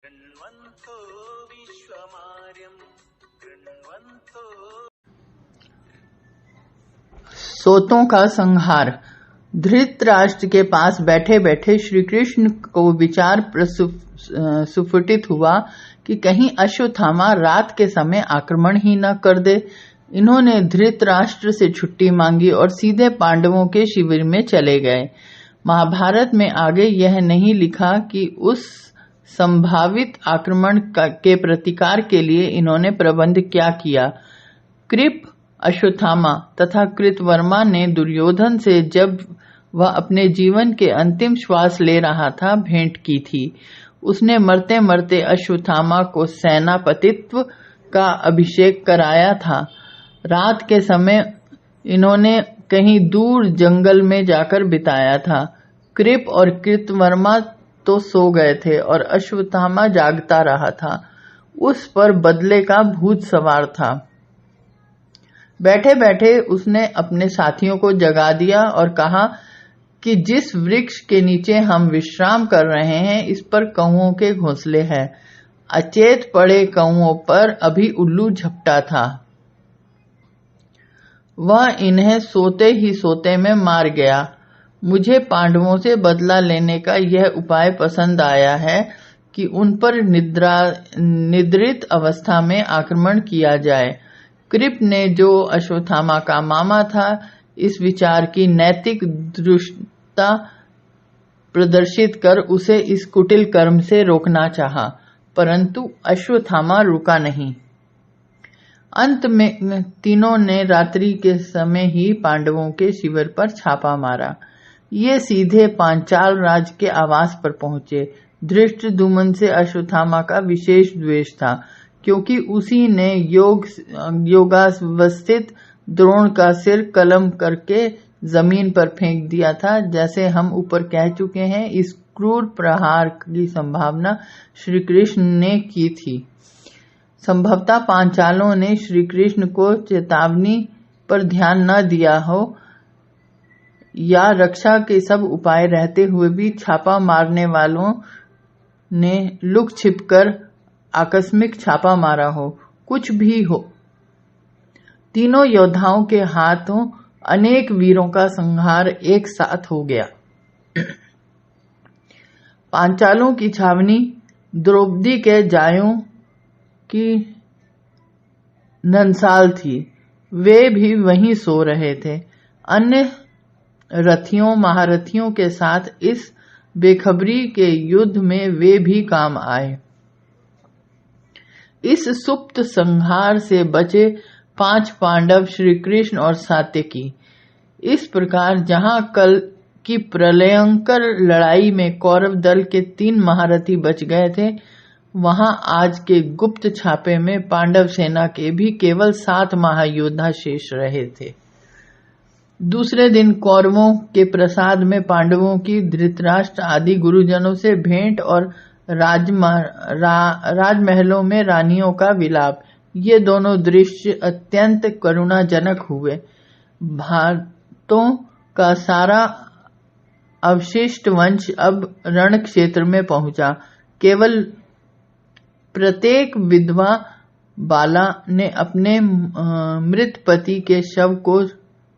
कृण्वन्तो विश्वमार्यं कृण्वन्तो। सोतों का संहार। धृतराष्ट्र के पास बैठे बैठे श्री कृष्ण को विचार सुफुटित हुआ कि कहीं अश्वत्थामा रात के समय आक्रमण ही न कर दे। इन्होंने धृतराष्ट्र से छुट्टी मांगी और सीधे पांडवों के शिविर में चले गए। महाभारत में आगे यह नहीं लिखा कि उस संभावित आक्रमण के प्रतिकार के लिए इन्होंने प्रबंध क्या किया। कृप, अश्वत्थामा तथा कृतवर्मा ने दुर्योधन से जब वह अपने जीवन के अंतिम श्वास ले रहा था भेंट की थी। उसने मरते मरते अश्वत्थामा को सेनापतित्व का अभिषेक कराया था। रात के समय इन्होंने कहीं दूर जंगल में जाकर बिताया था। कृप और कृतवर्मा तो सो गए थे और अश्वत्थामा जागता रहा था। उस पर बदले का भूत सवार था। बैठे बैठे उसने अपने साथियों को जगा दिया और कहा कि जिस वृक्ष के नीचे हम विश्राम कर रहे हैं इस पर कौओं के घोंसले हैं। अचेत पड़े कौओं पर अभी उल्लू झपटा था। वह इन्हें सोते ही सोते में मार गया। मुझे पांडवों से बदला लेने का यह उपाय पसंद आया है कि उन पर निद्रित अवस्था में आक्रमण किया जाए। कृप ने, जो अश्वत्थामा का मामा था, इस विचार की नैतिक दृढ़ता प्रदर्शित कर उसे इस कुटिल कर्म से रोकना चाहा, परंतु अश्वत्थामा रुका नहीं। अंत में तीनों ने रात्रि के समय ही पांडवों के शिविर पर छापा मारा। ये सीधे पांचाल राज के आवास पर पहुंचे। धृष्टद्युम्न से अश्वत्थामा का विशेष द्वेष था, क्योंकि उसी ने योगावस्थित द्रोण का सिर कलम करके जमीन पर फेंक दिया था। जैसे हम ऊपर कह चुके हैं, इस क्रूर प्रहार की संभावना श्री कृष्ण ने की थी। संभवतः पांचालों ने श्री कृष्ण को चेतावनी पर ध्यान न दिया हो, या रक्षा के सब उपाय रहते हुए भी छापा मारने वालों ने लुक छिपकर आकस्मिक छापा मारा हो। कुछ भी हो, तीनों योद्धाओं के हाथों अनेक वीरों का संहार एक साथ हो गया। पांचालों की छावनी द्रौपदी के जायों की ननसाल थी। वे भी वहीं सो रहे थे। अन्य रथियों महारथियों के साथ इस बेखबरी के युद्ध में वे भी काम आए। इस सुप्त संहार से बचे 5 पांडव श्री कृष्ण और सात्यकी। इस प्रकार जहां कल की प्रलयंकर लड़ाई में कौरव दल के 3 महारथी बच गए थे, वहां आज के गुप्त छापे में पांडव सेना के भी केवल 7 महायोद्धा शेष रहे थे। दूसरे दिन कौरवों के प्रसाद में पांडवों की धृतराष्ट्र आदि गुरुजनों से भेंट और राजमहलों में रानियों का विलाप, ये दोनों दृश्य अत्यंत करुणाजनक हुए। भारतों का सारा अवशिष्ट वंश अब रण क्षेत्र में पहुंचा। केवल प्रत्येक विधवा बाला ने अपने मृत पति के शव को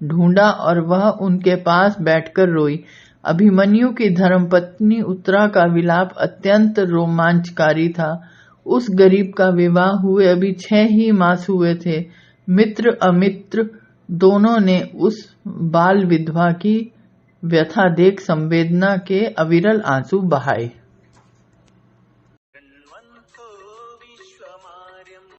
ढूंढा और वह उनके पास बैठकर रोई। अभिमन्यु की धर्मपत्नी उत्तरा का विलाप अत्यंत रोमांचकारी था। उस गरीब का विवाह हुए अभी 6 ही मास हुए थे। मित्र अमित्र दोनों ने उस बाल विधवा की व्यथा देख संवेदना के अविरल आंसू बहाए।